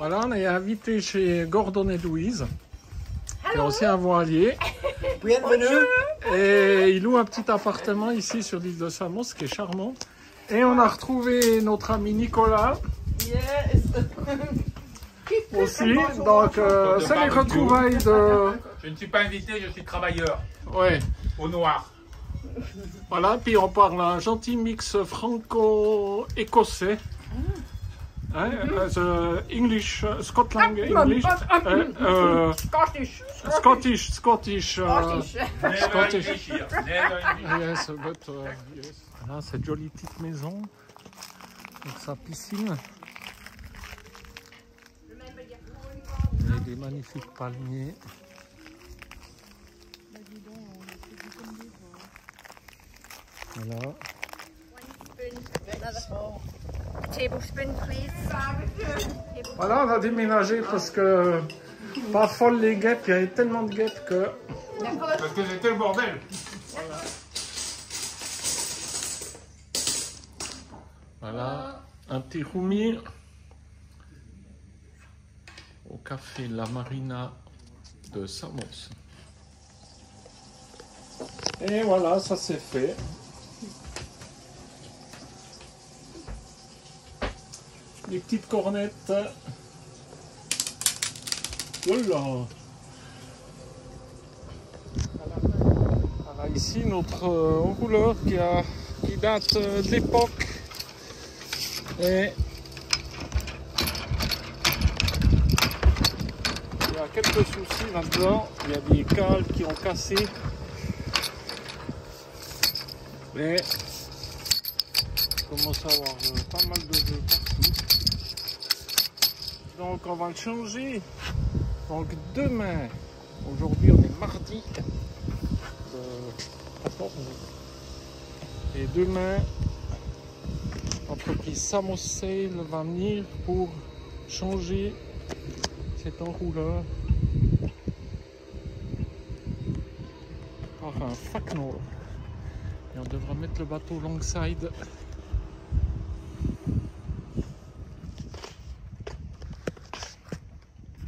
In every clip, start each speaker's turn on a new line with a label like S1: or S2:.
S1: Voilà, on est invité chez Gordon et Louise, qui est aussi un voilier.
S2: Bienvenue.
S1: Et il loue un petit appartement ici sur l'île de Samos, qui est charmant. Et on a retrouvé notre ami Nicolas.
S2: Yes.
S1: Aussi, donc c'est les retrouvailles de...
S3: Je ne suis pas invité, je suis travailleur.
S1: Ouais.
S3: Au noir.
S1: Voilà, puis on parle un gentil mix franco-écossais. Hein, English, Scotland English, Scottish, yes, but yes. Là, cette jolie petite maison, avec sa piscine. Il y a des magnifiques palmiers. Voilà.
S4: Tablespoon, please.
S1: Voilà, on a déménagé parce que pas folle les guêpes, il y avait tellement de guêpes que...
S3: Parce que c'était le bordel.
S1: Voilà, un petit roumi au café La Marina de Samos. Et voilà, ça c'est fait. Les petites cornettes. Voilà. Voilà, ici notre rouleur qui date de l'époque. Et il y a quelques soucis là-dedans. Il y a des cales qui ont cassé. Mais il commence à avoir pas mal de jeux partout. Donc on va le changer. Donc demain, aujourd'hui on est mardi 14. Et demain, l'entreprise Samos Sail va venir pour changer cet enrouleur par un Fak-Nord. Et on devra mettre le bateau longside.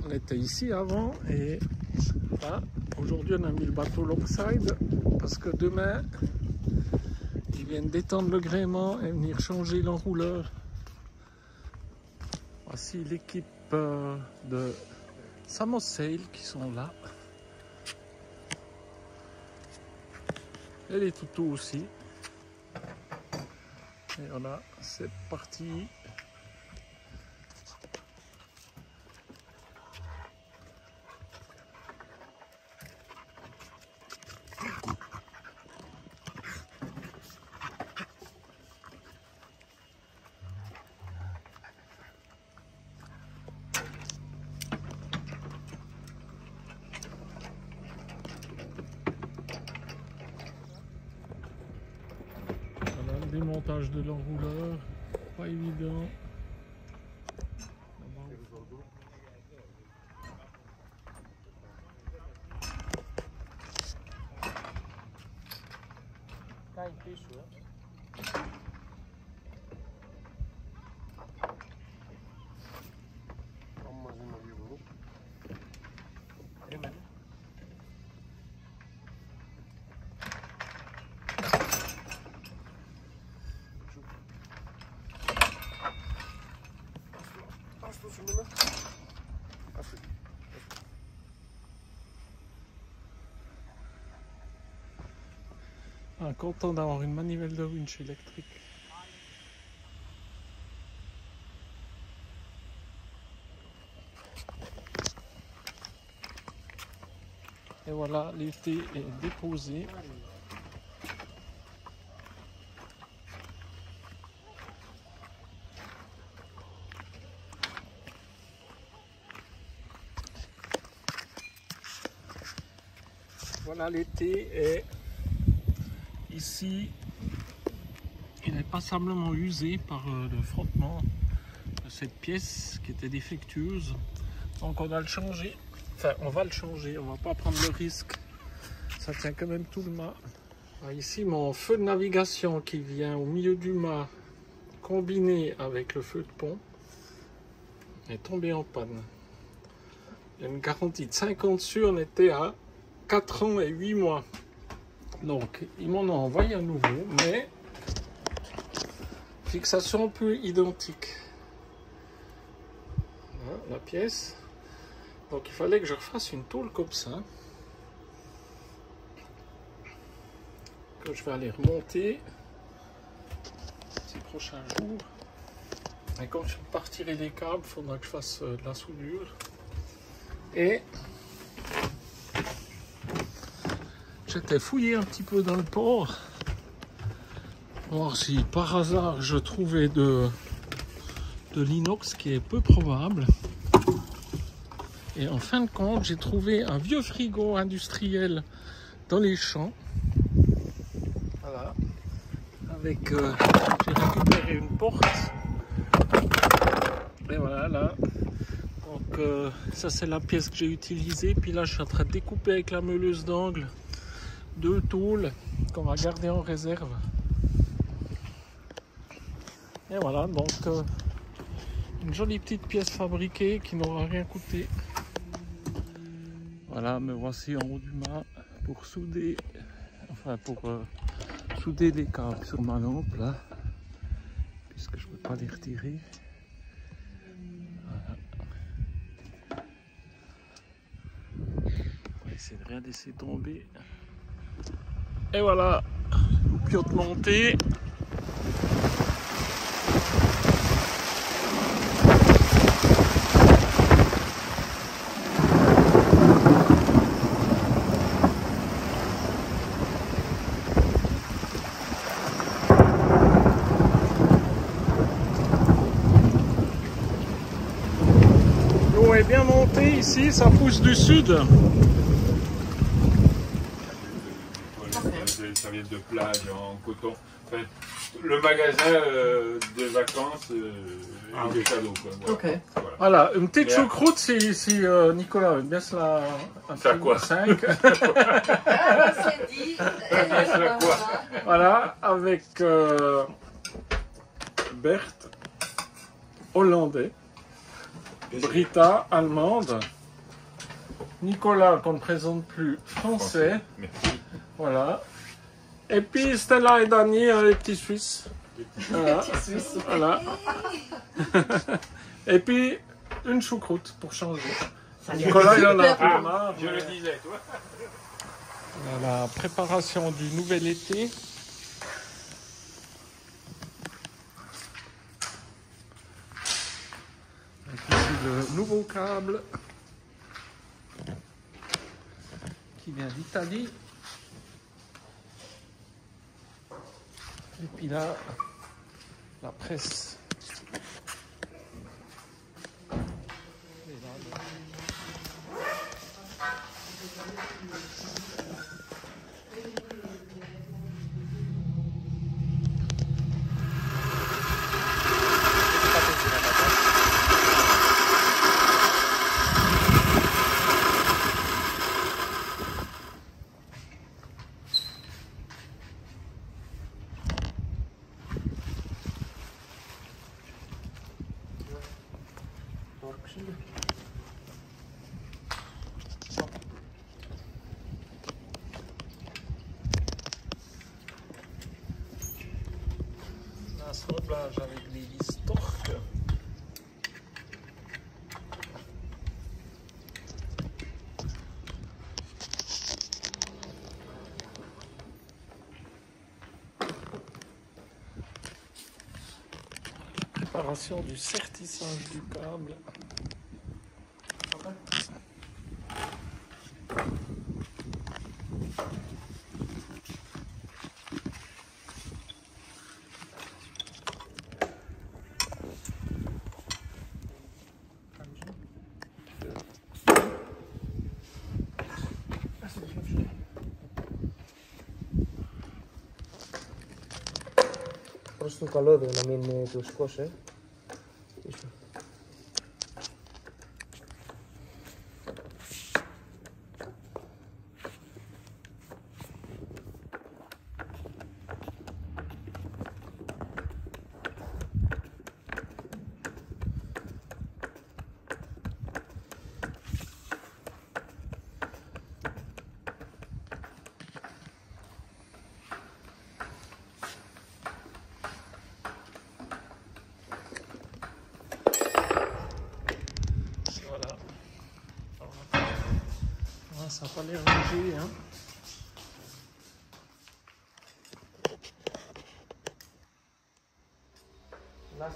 S1: On était ici avant et là, aujourd'hui on a mis le bateau longside parce que demain ils viennent détendre le gréement et venir changer l'enrouleur. Voici l'équipe de Samos Sail qui sont là. Et les toutous aussi. Et voilà, c'est parti. Démontage de l'enrouleur, pas évident. Content d'avoir une manivelle de winch électrique. Et voilà, l'été est déposé. Voilà, l'été est ici. Il est passablement usé par le frottement de cette pièce qui était défectueuse. Donc on va le changer. Enfin, on va le changer. On va pas prendre le risque. Ça tient quand même tout le mât. Ici, mon feu de navigation qui vient au milieu du mât, combiné avec le feu de pont. est tombé en panne. Il y a une garantie de 50 sur, on était à 4 ans et 8 mois. Donc, ils m'en ont envoyé un nouveau, mais fixation un peu identique. Voilà, la pièce. Donc, il fallait que je refasse une tôle comme ça. Que je vais aller remonter ces prochains jours. Et quand je partirai les câbles, il faudra que je fasse de la soudure. Et j'étais fouillé un petit peu dans le port, voir si par hasard je trouvais de l'inox, qui est peu probable. Et en fin de compte, j'ai trouvé un vieux frigo industriel dans les champs. Voilà. Avec, j'ai récupéré une porte. Et voilà, là. Donc, ça, c'est la pièce que j'ai utilisée. Puis là, je suis en train de découper avec la meuleuse d'angle 2 tôles qu'on va garder en réserve. Et voilà, donc, une jolie petite pièce fabriquée qui n'aura rien coûté. Voilà, me voici en haut du mât pour souder, enfin, pour souder les câbles sur ma lampe, là, puisque je ne peux pas les retirer. On va essayer de rien laisser tomber. Et voilà, loupiote montée. L'eau est bien montée ici, ça pousse du sud.
S3: Des serviettes de plage en coton. Enfin, le magasin des vacances et des cadeaux. Quoi. Voilà.
S2: Ok.
S1: Voilà, une petite choucroute si Nicolas veut bien se la...
S3: Ça quoi
S1: 5.
S4: C'est dit.
S1: Voilà, avec Berthe, hollandais, Britta, allemande, Nicolas, qu'on ne présente plus, français.
S3: Merci.
S1: Voilà. Et puis Stella et Dany, les petits Suisses. Voilà. Voilà. Et puis une choucroute pour changer. Nicolas, il en a un peu marre.
S3: Je le disais, toi.
S1: Voilà, la préparation du nouvel été. Donc ici le nouveau câble qui vient d'Italie. Et puis là, la presse. Assemblage avec les vis torques. Préparation du sertissage du câble.
S2: Προς το καλώδιο να μην το σηκώσει.
S1: ça n'a pas l'air léger, hein.
S2: Là,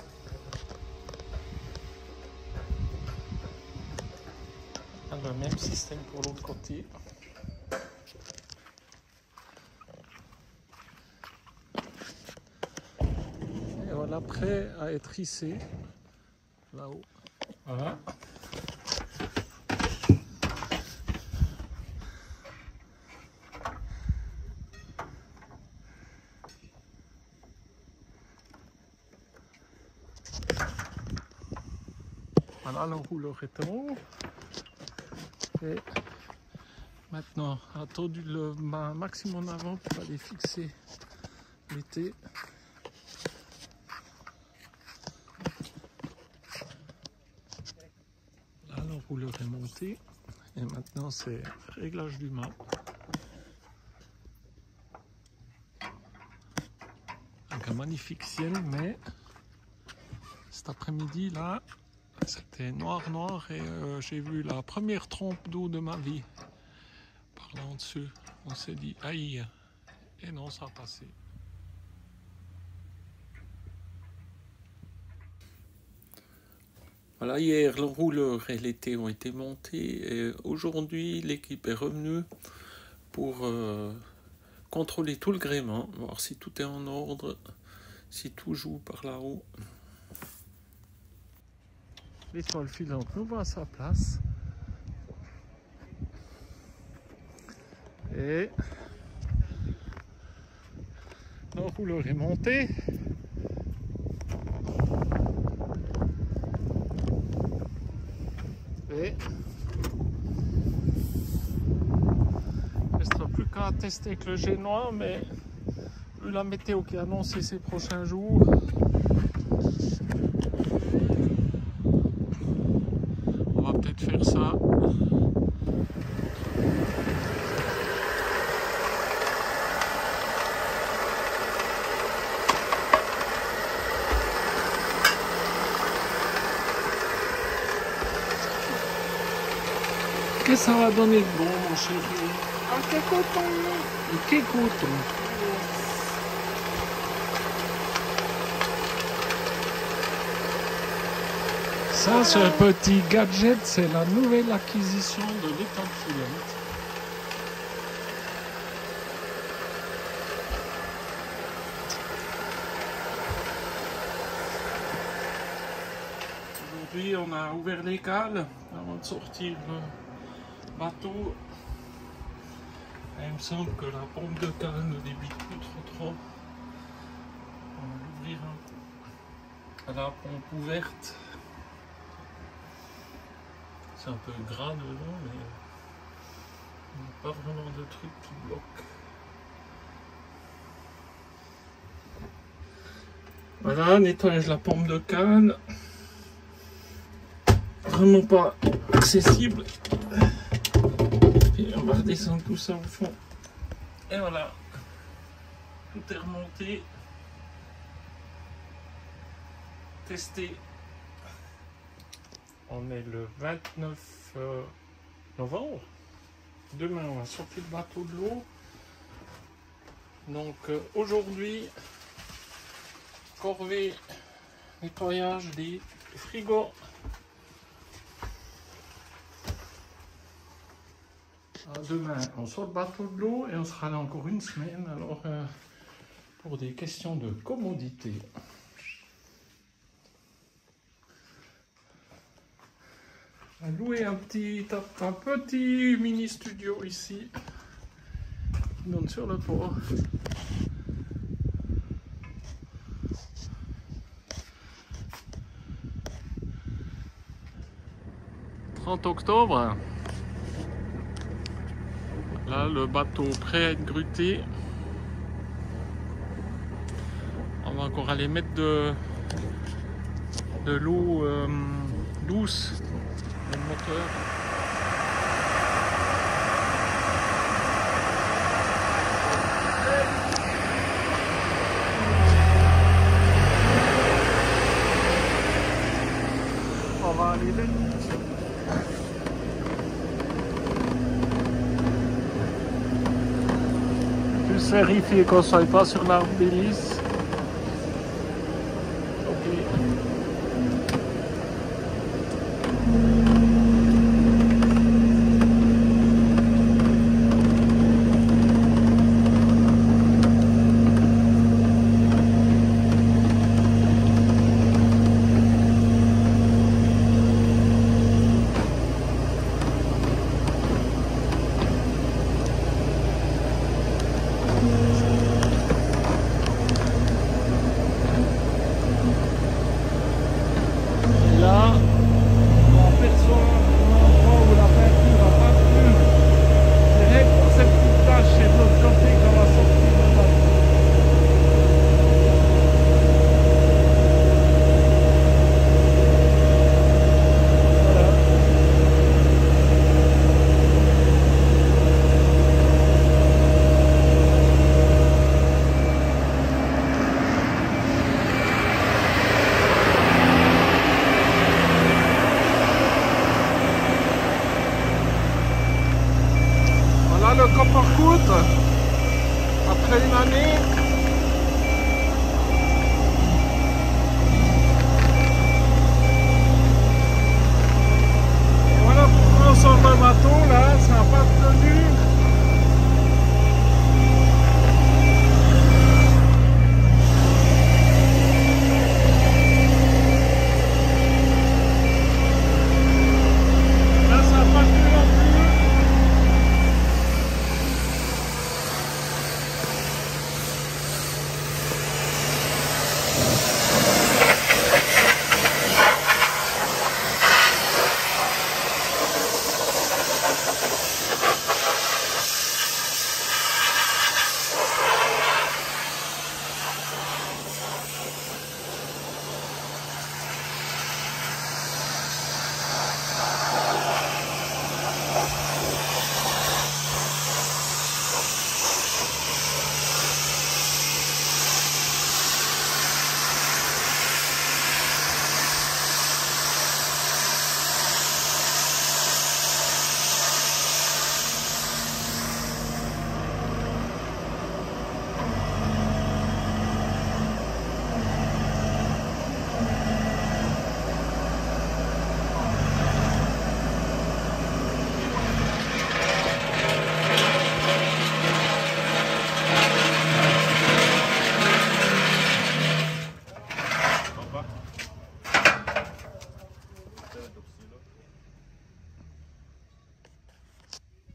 S1: Le même système pour l'autre côté. Et voilà, prêt à être hissé là-haut. Voilà. Voilà, le rouleur est en haut. Et maintenant, attendu le maximum avant pour aller fixer l'été. Là, le rouleur est monté. Et maintenant, c'est réglage du mât. Avec un magnifique ciel, mais cet après-midi, là, c'était noir et j'ai vu la première trompe d'eau de ma vie. Par là en dessus, on s'est dit aïe, et non, ça a passé. Voilà, hier le rouleur et l'été ont été montés et aujourd'hui l'équipe est revenue pour contrôler tout le gréement, voir si tout est en ordre, si tout joue par là-haut. L'étoile filante nous va à sa place. Et le rouleur est monté. Et il ne restera plus qu'à tester avec le génois, mais vu la météo qui a annoncé ces prochains jours, on va peut-être faire ça. Qu'est-ce que ça va donner de bon, mon chéri?
S4: Un peu coton.
S1: Le quai coton. Ça, ce petit gadget, c'est la nouvelle acquisition de l'étoile filante. Aujourd'hui, on a ouvert les cales avant de sortir le bateau. Et il me semble que la pompe de cale ne débite plus trop. On va l'ouvrir à la pompe ouverte. C'est un peu gras dedans, mais il n'y a pas vraiment de truc qui bloque. Voilà, nettoyage de la pompe de cale. Vraiment pas accessible. Et on va redescendre tout ça au fond. Et voilà, tout est remonté. Testé. On est le 29 novembre. Demain, on va sortir le bateau de l'eau. Donc aujourd'hui, corvée, nettoyage des frigos. Demain, on sort le bateau de l'eau et on sera là encore une semaine. Alors, pour des questions de commodité. On a loué un petit mini studio ici qui donne sur le port. « 30 octobre ». Là, le bateau prêt à être gruté. On va encore aller mettre de l'eau douce dans le moteur. On va aller vite. Juste vérifier qu'on ne soit pas sur l'arbre d'hélice. Ok. Là, on aperçoit un endroit où la peinture n'a pas plu. C'est rien que pour cette petite tache, c'est de l'autre côté qu'on va sortir de là. Voilà. Voilà le Coppercoot, après une année. Et voilà pourquoi on sort le bateau là, ça n'a pas tenu. Là ça n'a pas tenu non plus.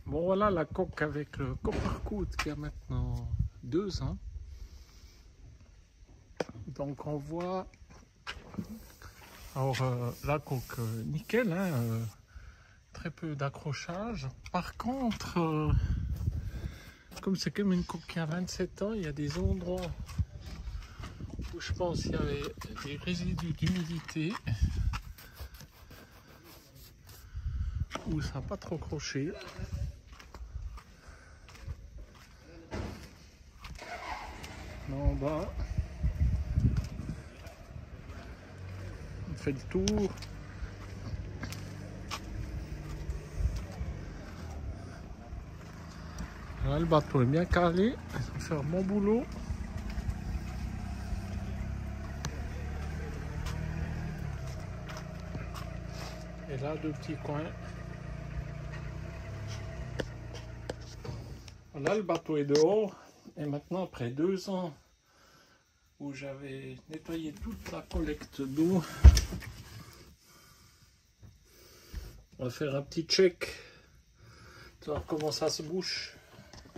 S1: Bon voilà la coque avec le Coppercoot qui a maintenant 2 ans. Donc on voit alors la coque nickel, hein, très peu d'accrochage. Par contre, comme c'est comme une coque qui a 27 ans, il y a des endroits où je pense qu'il y avait des résidus d'humidité où ça n'a pas trop croché. En bas, on fait le tour. Là, le bateau est bien calé, on va faire un bon boulot. Et là, 2 petits coins. Là, le bateau est dehors. Et maintenant, après 2 ans où j'avais nettoyé toute la collecte d'eau, on va faire un petit check. Tu vois comment ça se bouche.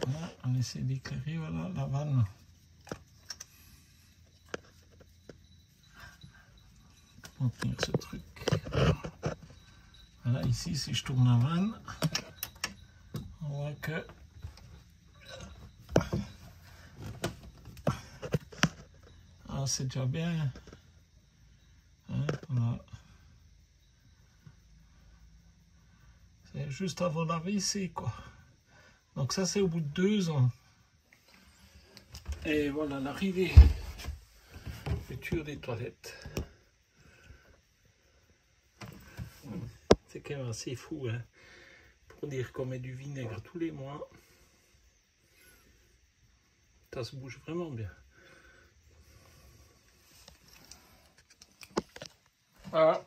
S1: Là, on essaie d'éclairer, voilà la vanne. On tire ce truc. Voilà, ici, si je tourne la vanne, on voit que c'est déjà bien. Hein, voilà. C'est juste avant la WC, quoi. Donc ça, c'est au bout de 2 ans. Et voilà l'arrivée. Future des toilettes. C'est quand même assez fou, hein, pour dire qu'on met du vinaigre tous les mois. Ça se bouge vraiment bien. Voilà.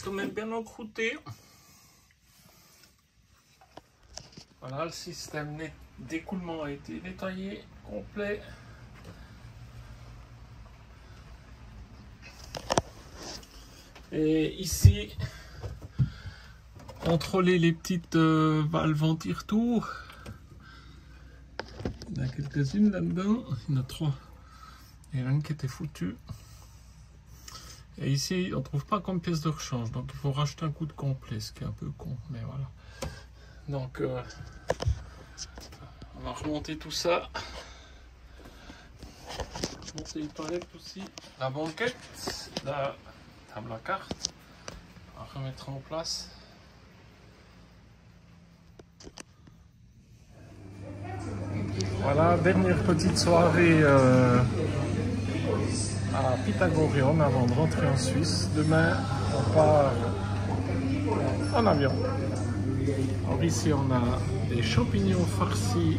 S1: Quand même bien encrouté. Voilà, le système d'écoulement a été nettoyé, complet. Et ici, contrôler les petites valves anti-retour. Il y en a quelques-unes là-dedans, il y en a 3. Il y en a une qui était foutue. Et ici, on ne trouve pas comme pièce de rechange, donc il faut racheter un coup de complet, ce qui est un peu con, mais voilà. Donc, on va remonter tout ça. Monter les toilettes aussi. La banquette, la table à cartes. On va remettre en place. Voilà, dernière petite soirée à Pythagorion avant de rentrer en Suisse. Demain, on part en avion. Alors ici, on a des champignons farcis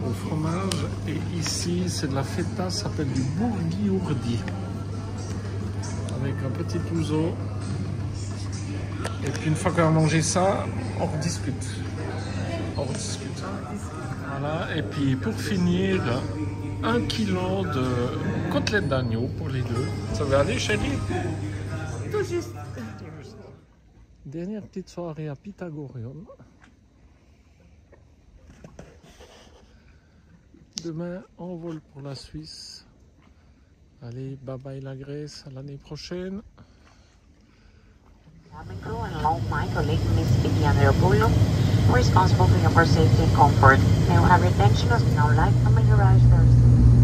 S1: au fromage. Et ici, c'est de la feta, ça s'appelle du bourgui-ourdi. Avec un petit ouzo. Et puis une fois qu'on a mangé ça, on rediscute. Voilà, et puis pour finir, 1 kilo de côtelettes d'agneau pour les deux. Ça va aller, chérie?
S4: Tout juste.
S1: Dernière petite soirée à Pythagorion. Demain, on vole pour la Suisse. Allez, bye bye la Grèce, à l'année prochaine.
S5: Cabin crew and along with my colleague, Miss Viviana Apollo, responsible for your safety and comfort. May we have your attention as we now light from your garage doors.